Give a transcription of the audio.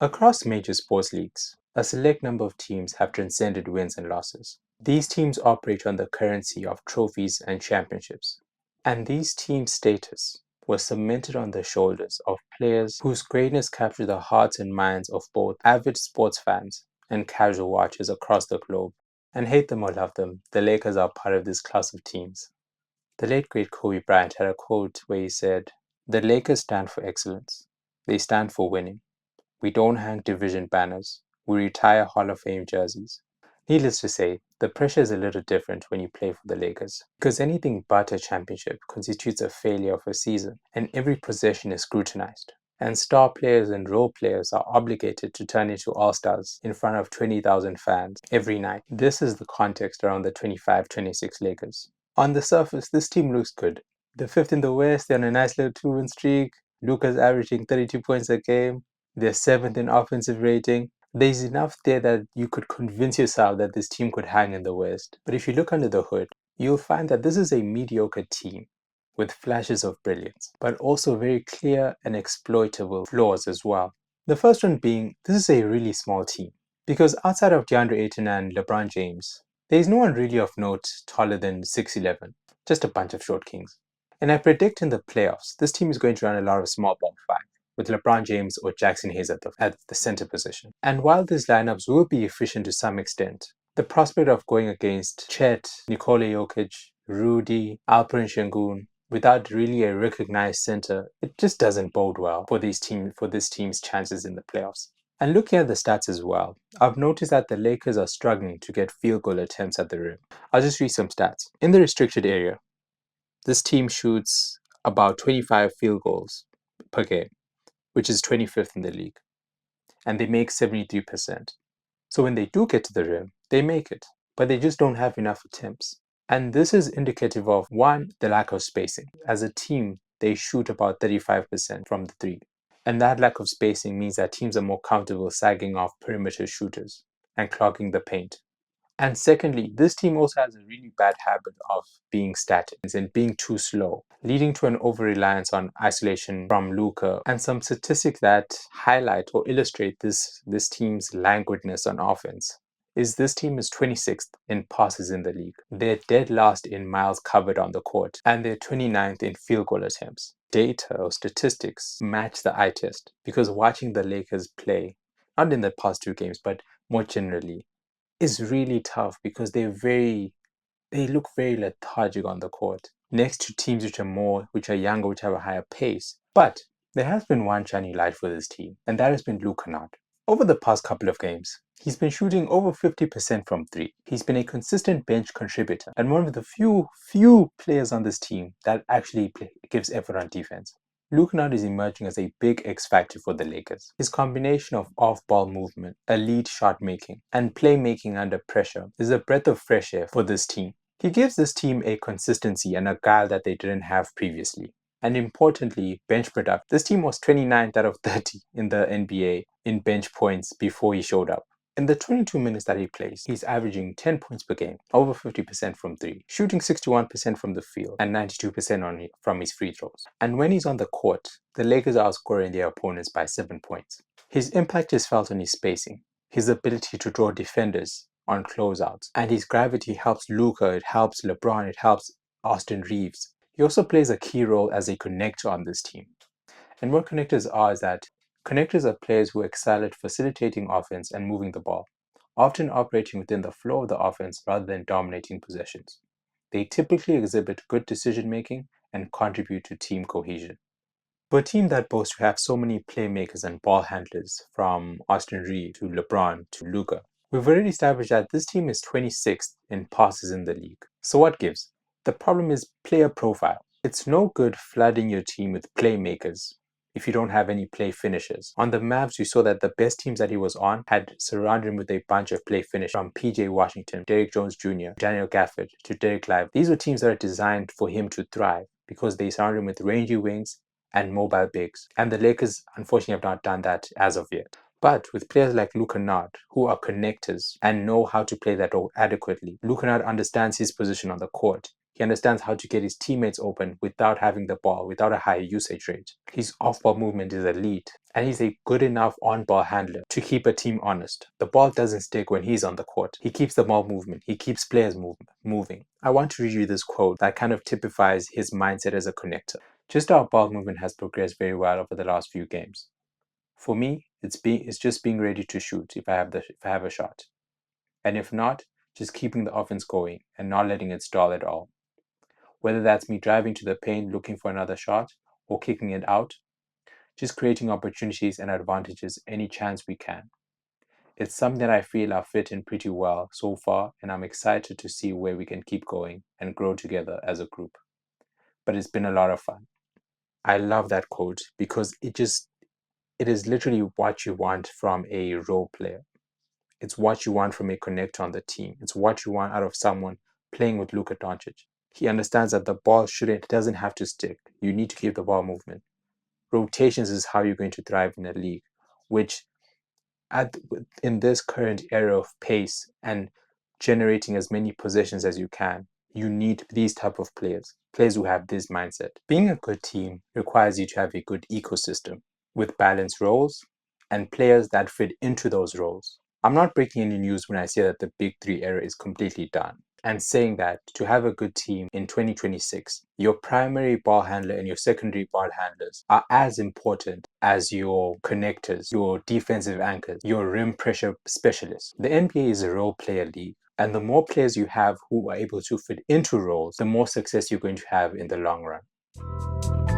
Across major sports leagues, a select number of teams have transcended wins and losses. These teams operate on the currency of trophies and championships. And these teams' status was cemented on the shoulders of players whose greatness captured the hearts and minds of both avid sports fans and casual watchers across the globe. And hate them or love them, the Lakers are part of this class of teams. The late great Kobe Bryant had a quote where he said, "The Lakers stand for excellence. They stand for winning. We don't hang division banners. We retire Hall of Fame jerseys." Needless to say, the pressure is a little different when you play for the Lakers, because anything but a championship constitutes a failure of a season, and every possession is scrutinized. And star players and role players are obligated to turn into all-stars in front of 20,000 fans every night. This is the context around the 25-26 Lakers. On the surface, this team looks good. They're fifth in the West, they're on a nice little 2-win streak. Luka's averaging 32 points a game. They're seventh in offensive rating. There's enough there that you could convince yourself that this team could hang in the West. But if you look under the hood, you'll find that this is a mediocre team with flashes of brilliance, but also very clear and exploitable flaws as well. The first one being, this is a really small team. Because outside of DeAndre Ayton and LeBron James, there is no one really of note taller than 6'11", just a bunch of short kings. And I predict in the playoffs, this team is going to run a lot of small ball five, with LeBron James or Jackson Hayes at the center position. And while these lineups will be efficient to some extent, the prospect of going against Chet, Nikola Jokic, Rudy, Alperen Sengun, without really a recognized center, it just doesn't bode well for this team's chances in the playoffs. And looking at the stats as well, I've noticed that the Lakers are struggling to get field goal attempts at the rim. I'll just read some stats. In the restricted area, this team shoots about 25 field goals per game, which is 25th in the league, and they make 73%. So when they do get to the rim, they make it, but they just don't have enough attempts. And this is indicative of, one, the lack of spacing. As a team, they shoot about 35% from the three. And that lack of spacing means that teams are more comfortable sagging off perimeter shooters and clogging the paint. And secondly, this team also has a really bad habit of being static and being too slow, leading to an over-reliance on isolation from Luka, and some statistics that highlight or illustrate this team's languidness on offense is this team is 26th in passes in the league. They're dead last in miles covered on the court, and they're 29th in field goal attempts. Data or statistics match the eye test, because watching the Lakers play, not in the past two games, but more generally, is really tough because they look very lethargic on the court next to teams which are younger, which have a higher pace. But there has been one shining light for this team, and that has been Luke Kennard. Over the past couple of games, he's been shooting over 50% from three. He's been a consistent bench contributor and one of the few players on this team that actually gives effort on defense. Luke Kennard is emerging as a big X factor for the Lakers. His combination of off-ball movement, elite shot making, and playmaking under pressure is a breath of fresh air for this team. He gives this team a consistency and a guile that they didn't have previously. And importantly, bench production. This team was 29th out of 30 in the NBA in bench points before he showed up. In the 22 minutes that he plays, he's averaging 10 points per game, over 50% from three, shooting 61% from the field, and 92% from his free throws. And when he's on the court, the Lakers are outscoring their opponents by 7 points. His impact is felt on his spacing, his ability to draw defenders on closeouts, and his gravity helps Luka, it helps LeBron, it helps Austin Reeves. He also plays a key role as a connector on this team. And what connectors are is that connectors are players who excel at facilitating offense and moving the ball, often operating within the flow of the offense rather than dominating possessions. They typically exhibit good decision making and contribute to team cohesion. For a team that boasts to have so many playmakers and ball handlers, from Austin Reeves to LeBron to Luka, we've already established that this team is 26th in passes in the league. So what gives? The problem is player profile. It's no good flooding your team with playmakers if you don't have any play finishers. On the Mavs, you saw that the best teams that he was on had surrounded him with a bunch of play finishers, from PJ Washington, Derrick Jones Jr., Daniel Gafford, to Derek Lively. These were teams that are designed for him to thrive because they surround him with rangy wings and mobile bigs. And the Lakers, unfortunately, have not done that as of yet. But with players like Luke Kennard, who are connectors and know how to play that role adequately, Luke Kennard understands his position on the court. He understands how to get his teammates open without having the ball, without a high usage rate. His off-ball movement is elite, and he's a good enough on-ball handler to keep a team honest. The ball doesn't stick when he's on the court. He keeps the ball movement. He keeps players moving. I want to read you this quote that kind of typifies his mindset as a connector. Just our ball movement has progressed very well over the last few games. For me, it's just being ready to shoot if I have a shot. And if not, just keeping the offense going and not letting it stall at all. Whether that's me driving to the paint looking for another shot or kicking it out, just creating opportunities and advantages any chance we can. It's something that I feel I've fit in pretty well so far, and I'm excited to see where we can keep going and grow together as a group. But it's been a lot of fun. I love that quote because it is literally what you want from a role player. It's what you want from a connector on the team. It's what you want out of someone playing with Luka Doncic. He understands that the ball doesn't have to stick. You need to keep the ball movement. Rotations is how you're going to thrive in a league, which in this current era of pace and generating as many possessions as you can, you need these type of players who have this mindset. Being a good team requires you to have a good ecosystem with balanced roles and players that fit into those roles. I'm not breaking any news when I say that the Big Three era is completely done, and saying that to have a good team in 2026, your primary ball handler and your secondary ball handlers are as important as your connectors, your defensive anchors, your rim pressure specialists. The NBA is a role player league, and the more players you have who are able to fit into roles, the more success you're going to have in the long run.